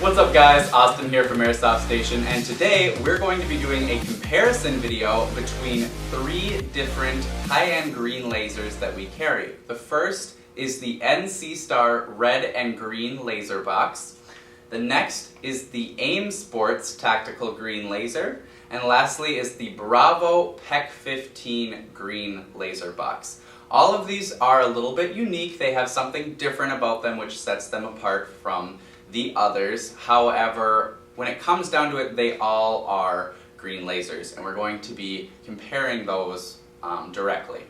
What's up guys, Austin here from Airsoft Station, and today we're going to be doing a comparison video between 3 different high-end green lasers that we carry. The first is the NC Star red and green laser box. The next is the AIM Sports tactical green laser. And lastly is the Bravo PEQ 15 green laser box. All of these are a little bit unique. They have something different about them which sets them apart from the others. However, when it comes down to it, they all are green lasers, and we're going to be comparing those directly.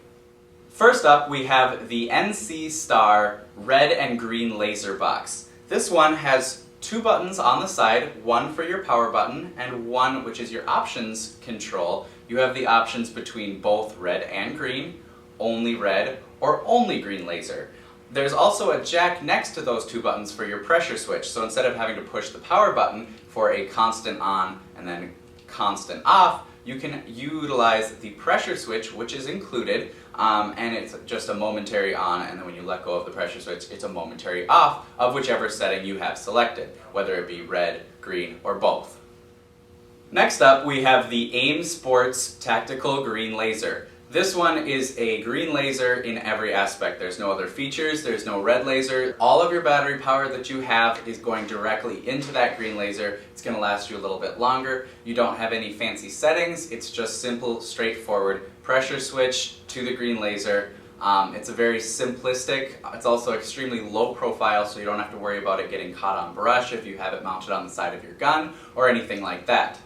First up, we have the NC Star red and green laser box. This one has 2 buttons on the side, one for your power button and one which is your options control. You have the options between both red and green, only red, or only green laser. There's also a jack next to those 2 buttons for your pressure switch, so instead of having to push the power button for a constant on and then constant off, you can utilize the pressure switch, which is included, and it's just a momentary on, and then when you let go of the pressure switch, it's a momentary off of whichever setting you have selected, whether it be red, green, or both. Next up, we have the AIM Sports tactical green laser. This one is a green laser in every aspect. There's no other features, there's no red laser. All of your battery power that you have is going directly into that green laser. It's going to last you a little bit longer. You don't have any fancy settings. It's just simple, straightforward pressure switch to the green laser. It's a very simplistic. It's also extremely low profile, so you don't have to worry about it getting caught on brush if you have it mounted on the side of your gun or anything like that.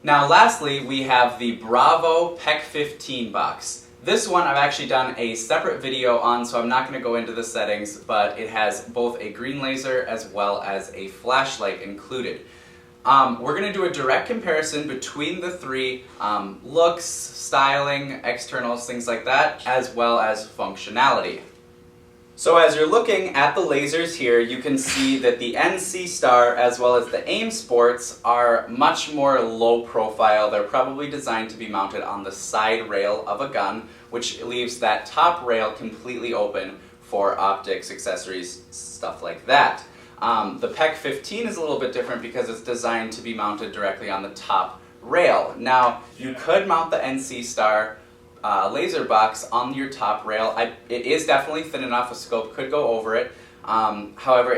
Now lastly, we have the Bravo PEQ 15 box. This one I've actually done a separate video on, so I'm not going to go into the settings, but it has both a green laser as well as a flashlight included. We're going to do a direct comparison between the 3, looks, styling, externals, things like that, as well as functionality. So as you're looking at the lasers here, you can see that the NC Star as well as the AIM Sports are much more low profile. They're probably designed to be mounted on the side rail of a gun, which leaves that top rail completely open for optics, accessories, stuff like that. The PEQ 15 is a little bit different because it's designed to be mounted directly on the top rail. Now, you could mount the NC Star laser box on your top rail. It is definitely thin enough, a scope could go over it. However,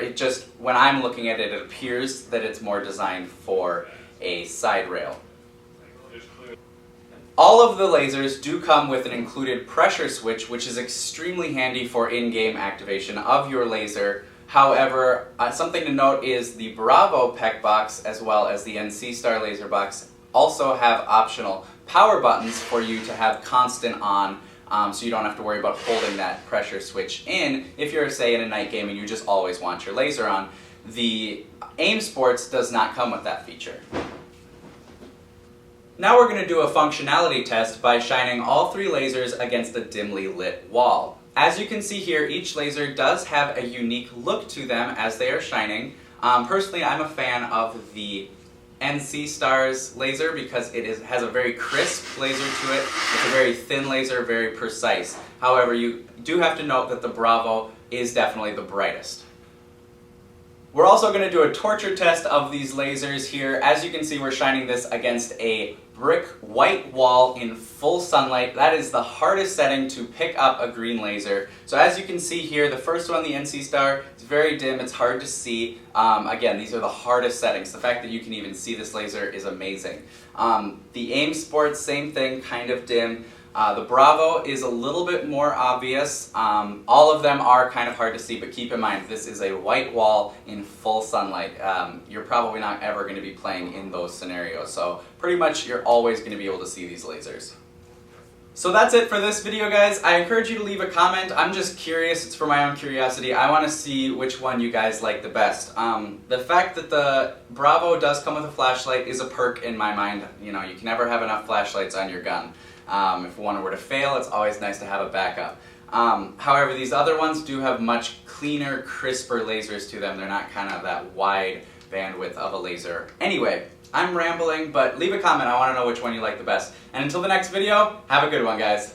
when I'm looking at it, it appears that it's more designed for a side rail. All of the lasers do come with an included pressure switch, which is extremely handy for in-game activation of your laser. However, something to note is the Bravo PEQ box as well as the NC Star laser box also have optional power buttons for you to have constant on, so you don't have to worry about holding that pressure switch in if you're, say, in a night game and you just always want your laser on. The AIM Sports does not come with that feature. Now we're going to do a functionality test by shining all 3 lasers against a dimly lit wall. As you can see here, each laser does have a unique look to them as they are shining. Personally, I'm a fan of the NC Star's laser because it has a very crisp laser to it. It's a very thin laser, very precise. However, you do have to note that the Bravo is definitely the brightest. We're also going to do a torture test of these lasers here. As you can see, we're shining this against a brick white wall in full sunlight. That is the hardest setting to pick up a green laser. So as you can see here, the first one, the NC Star, it's very dim, it's hard to see. Again, these are the hardest settings. The fact that you can even see this laser is amazing. The AIM Sports, same thing, kind of dim. The Bravo is a little bit more obvious. All of them are kind of hard to see, but keep in mind this is a white wall in full sunlight. You're probably not ever going to be playing in those scenarios, so pretty much you're always going to be able to see these lasers. So that's it for this video, guys. I encourage you to leave a comment. I'm just curious, it's for my own curiosity. I want to see which one you guys like the best. The fact that the Bravo does come with a flashlight is a perk in my mind. You know, you can never have enough flashlights on your gun. If one were to fail, it's always nice to have a backup. However, these other ones do have much cleaner, crisper lasers to them. They're not kind of that wide bandwidth of a laser. Anyway, I'm rambling, but leave a comment. I want to know which one you like the best. And until the next video, have a good one, guys.